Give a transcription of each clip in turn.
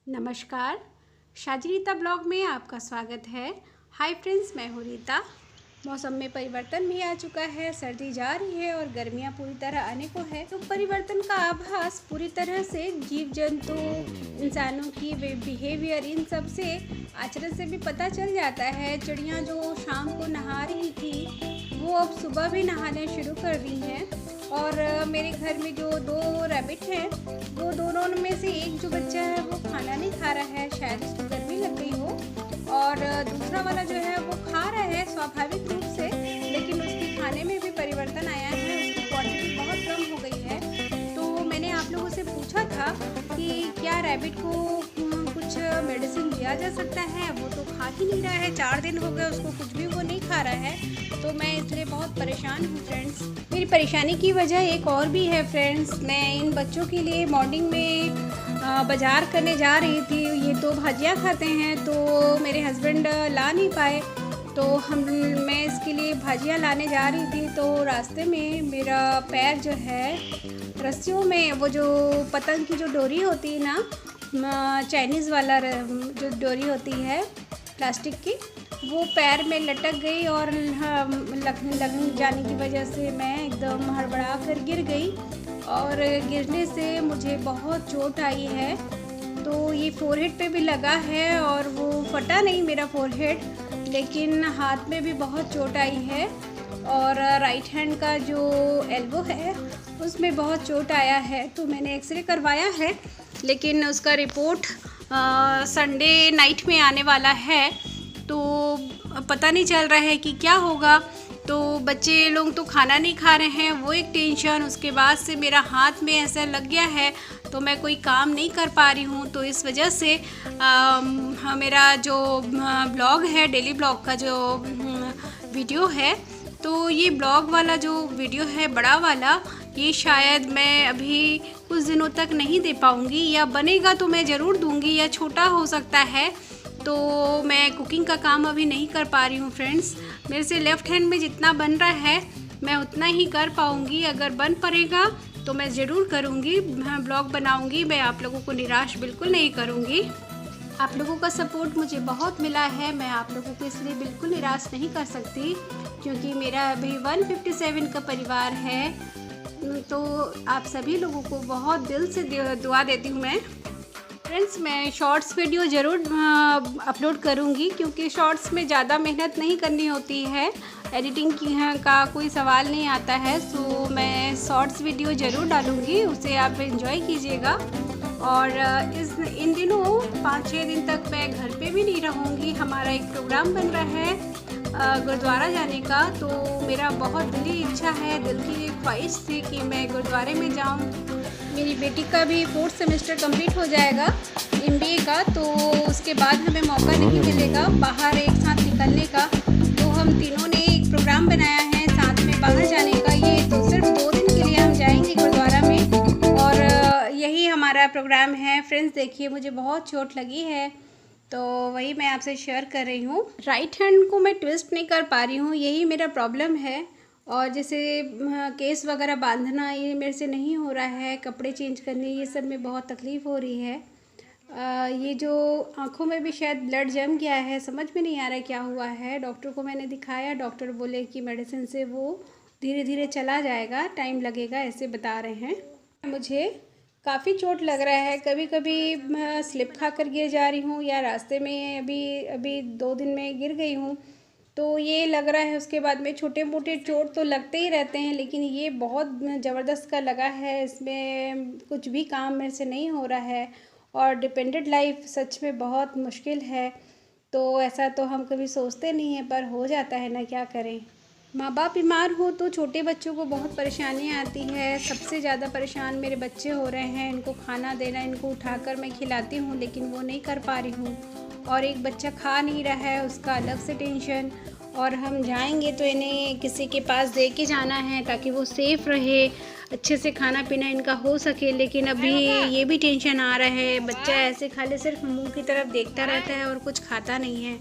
नमस्कार, शाजी रीता ब्लॉग में आपका स्वागत है। हाय फ्रेंड्स, मैं हूँ रीता। मौसम में परिवर्तन भी आ चुका है, सर्दी जा रही है और गर्मियाँ पूरी तरह आने को है। तो परिवर्तन का आभास पूरी तरह से जीव जंतु, इंसानों की बिहेवियर, इन सब से आचरण से भी पता चल जाता है। चिड़ियाँ जो शाम को नहा रही थी वो अब सुबह भी नहाने शुरू कर दी हैं। और मेरे घर में जो 2 रैबिट हैं वो दोनों में से एक जो बच्चा है वो खाना नहीं खा रहा है, शायद उसको गर्मी लग गई हो। और दूसरा वाला जो है वो खा रहा है स्वाभाविक रूप से, लेकिन उसके खाने में भी परिवर्तन आया है, उसकी क्वांटिटी बहुत कम हो गई है। तो मैंने आप लोगों से पूछा था कि क्या रैबिट को कुछ मेडिसिन दिया जा सकता है। वो तो खा ही नहीं रहा है, 4 दिन हो गए उसको कुछ भी वो नहीं खा रहा है। तो मैं इसलिए बहुत परेशान हूँ फ्रेंड्स। मेरी परेशानी की वजह एक और भी है फ्रेंड्स। मैं इन बच्चों के लिए मॉर्निंग में बाज़ार करने जा रही थी। ये तो भाजियाँ खाते हैं, तो मेरे हस्बैंड ला नहीं पाए, तो मैं इसके लिए भाजियाँ लाने जा रही थी। तो रास्ते में मेरा पैर जो है रस्सियों में, वो जो पतंग की जो डोरी होती है ना, चाइनीज़ वाला जो डोरी होती है प्लास्टिक की, वो पैर में लटक गई और लग जाने की वजह से मैं एकदम हड़बड़ा कर गिर गई। और गिरने से मुझे बहुत चोट आई है। तो ये फोरहेड पे भी लगा है और वो फटा नहीं मेरा फोरहेड, लेकिन हाथ में भी बहुत चोट आई है। और राइट हैंड का जो एल्बो है उसमें बहुत चोट आया है। तो मैंने एक्सरे करवाया है, लेकिन उसका रिपोर्ट संडे नाइट में आने वाला है। तो पता नहीं चल रहा है कि क्या होगा। तो बच्चे लोग तो खाना नहीं खा रहे हैं, वो एक टेंशन। उसके बाद से मेरा हाथ में ऐसा लग गया है तो मैं कोई काम नहीं कर पा रही हूँ। तो इस वजह से मेरा जो ब्लॉग है, डेली ब्लॉग का जो वीडियो है, तो ये ब्लॉग वाला जो वीडियो है बड़ा वाला, ये शायद मैं अभी कुछ दिनों तक नहीं दे पाऊँगी, या बनेगा तो मैं ज़रूर दूँगी, या छोटा हो सकता है। तो मैं कुकिंग का काम अभी नहीं कर पा रही हूँ फ्रेंड्स। मेरे से लेफ़्ट हैंड में जितना बन रहा है मैं उतना ही कर पाऊँगी। अगर बन पड़ेगा तो मैं ज़रूर करूँगी, ब्लॉग बनाऊँगी। मैं आप लोगों को निराश बिल्कुल नहीं करूँगी। आप लोगों का सपोर्ट मुझे बहुत मिला है, मैं आप लोगों को इसलिए बिल्कुल निराश नहीं कर सकती, क्योंकि मेरा अभी 157 का परिवार है। तो आप सभी लोगों को बहुत दिल से दुआ देती हूँ मैं। फ्रेंड्स, मैं शॉर्ट्स वीडियो ज़रूर अपलोड करूँगी, क्योंकि शॉर्ट्स में ज़्यादा मेहनत नहीं करनी होती है, एडिटिंग का कोई सवाल नहीं आता है। सो मैं शॉर्ट्स वीडियो ज़रूर डालूँगी, उसे आप एंजॉय कीजिएगा। और इन दिनों 5-6 दिन तक मैं घर पे भी नहीं रहूँगी। हमारा एक प्रोग्राम बन रहा है गुरुद्वारा जाने का। तो मेरा बहुत दिली इच्छा है, दिल की ख्वाहिश थी कि मैं गुरुद्वारे में जाऊँ। मेरी बेटी का भी 4th सेमेस्टर कंप्लीट हो जाएगा MBA का, तो उसके बाद हमें मौका नहीं मिलेगा बाहर एक साथ निकलने का। तो हम तीनों ने एक प्रोग्राम बनाया है साथ में बाहर जाने का। ये तो सिर्फ 2 दिन के लिए हम जाएंगे गुरुद्वारा में, और यही हमारा प्रोग्राम है। फ्रेंड्स देखिए, मुझे बहुत चोट लगी है, तो वही मैं आपसे शेयर कर रही हूँ। राइट हैंड को मैं ट्विस्ट नहीं कर पा रही हूँ, यही मेरा प्रॉब्लम है। और जैसे केस वगैरह बांधना, ये मेरे से नहीं हो रहा है। कपड़े चेंज करने, ये सब में बहुत तकलीफ़ हो रही है। ये जो आँखों में भी शायद ब्लड जम गया है, समझ में नहीं आ रहा है क्या हुआ है। डॉक्टर को मैंने दिखाया, डॉक्टर बोले कि मेडिसिन से वो धीरे धीरे चला जाएगा, टाइम लगेगा, ऐसे बता रहे हैं। मुझे काफ़ी चोट लग रहा है, कभी कभी स्लिप खा कर गिर जा रही हूँ, या रास्ते में अभी 2 दिन में गिर गई हूँ, तो ये लग रहा है। उसके बाद में छोटे मोटे चोट तो लगते ही रहते हैं, लेकिन ये बहुत ज़बरदस्त का लगा है। इसमें कुछ भी काम मेरे से नहीं हो रहा है, और डिपेंडेंट लाइफ सच में बहुत मुश्किल है। तो ऐसा तो हम कभी सोचते नहीं हैं, पर हो जाता है ना, क्या करें। माँ बाप बीमार हो तो छोटे बच्चों को बहुत परेशानियाँ आती है। सबसे ज़्यादा परेशान मेरे बच्चे हो रहे हैं। इनको खाना देना, इनको उठाकर मैं खिलाती हूँ, लेकिन वो नहीं कर पा रही हूँ। और एक बच्चा खा नहीं रहा है, उसका अलग से टेंशन। और हम जाएंगे तो इन्हें किसी के पास दे के जाना है, ताकि वो सेफ़ रहे, अच्छे से खाना पीना इनका हो सके। लेकिन अभी ये भी टेंशन आ रहा है, बच्चा ऐसे खाली सिर्फ मुंह की तरफ देखता रहता है और कुछ खाता नहीं है।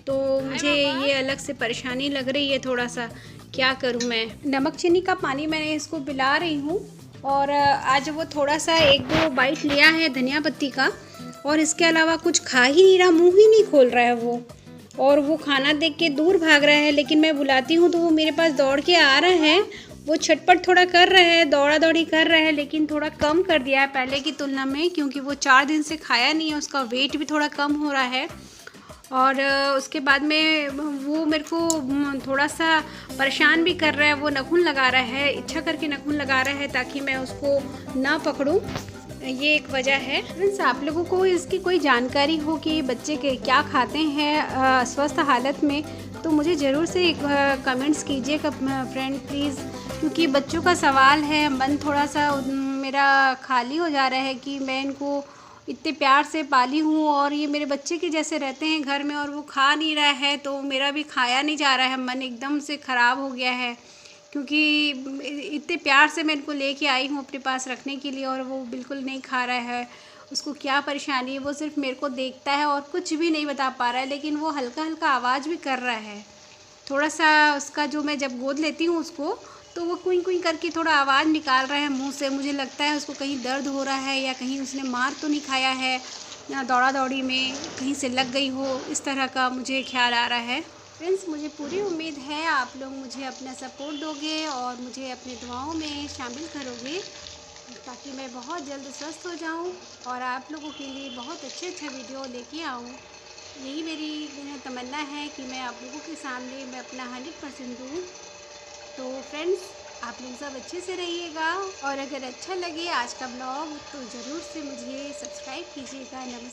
तो मुझे ये अलग से परेशानी लग रही है थोड़ा सा, क्या करूँ मैं। नमक चीनी का पानी मैंने इसको पिला रही हूँ, और आज वो थोड़ा सा 1-2 बाइट लिया है धनिया पत्ती का, और इसके अलावा कुछ खा ही नहीं रहा, मुंह ही नहीं खोल रहा है वो। और वो खाना देख के दूर भाग रहा है, लेकिन मैं बुलाती हूँ तो वो मेरे पास दौड़ के आ रहा है। वो छटपट थोड़ा कर रहा है, दौड़ा दौड़ी कर रहा है, लेकिन थोड़ा कम कर दिया है पहले की तुलना में, क्योंकि वो 4 दिन से खाया नहीं है, उसका वेट भी थोड़ा कम हो रहा है। और उसके बाद में वो मेरे को थोड़ा सा परेशान भी कर रहा है, वो नाखून लगा रहा है, इच्छा करके नाखून लगा रहा है ताकि मैं उसको ना पकड़ूं। ये एक वजह है। फ्रेंड्स, आप लोगों को इसकी कोई जानकारी हो कि बच्चे के क्या खाते हैं स्वस्थ हालत में, तो मुझे ज़रूर से कमेंट्स कीजिएगा फ्रेंड प्लीज़, क्योंकि बच्चों का सवाल है। मन थोड़ा सा मेरा खाली हो जा रहा है कि मैं इनको इतने प्यार से पाली हूँ और ये मेरे बच्चे के जैसे रहते हैं घर में, और वो खा नहीं रहा है तो मेरा भी खाया नहीं जा रहा है। मन एकदम से ख़राब हो गया है, क्योंकि इतने प्यार से मैं इनको लेके आई हूँ अपने पास रखने के लिए, और वो बिल्कुल नहीं खा रहा है। उसको क्या परेशानी है, वो सिर्फ मेरे को देखता है और कुछ भी नहीं बता पा रहा है, लेकिन वो हल्का हल्का आवाज़ भी कर रहा है। थोड़ा सा उसका जो मैं जब गोद लेती हूँ उसको, तो वो कुई कुई करके थोड़ा आवाज़ निकाल रहा है मुंह से। मुझे लगता है उसको कहीं दर्द हो रहा है या कहीं उसने मार तो नहीं खाया है, या दौड़ा दौड़ी में कहीं से लग गई हो, इस तरह का मुझे ख्याल आ रहा है। फ्रेंड्स, मुझे पूरी उम्मीद है आप लोग मुझे अपना सपोर्ट दोगे और मुझे अपनी दुआओं में शामिल करोगे, ताकि मैं बहुत जल्द स्वस्थ हो जाऊं और आप लोगों के लिए बहुत अच्छा वीडियो लेके आऊं। यही मेरी तमन्ना है कि मैं आप लोगों के सामने मैं अपना 100% दूँ। तो फ्रेंड्स, आप लोग सब अच्छे से रहिएगा, और अगर अच्छा लगे आज का ब्लॉग तो ज़रूर से मुझे सब्सक्राइब कीजिएगा। नमस्ते।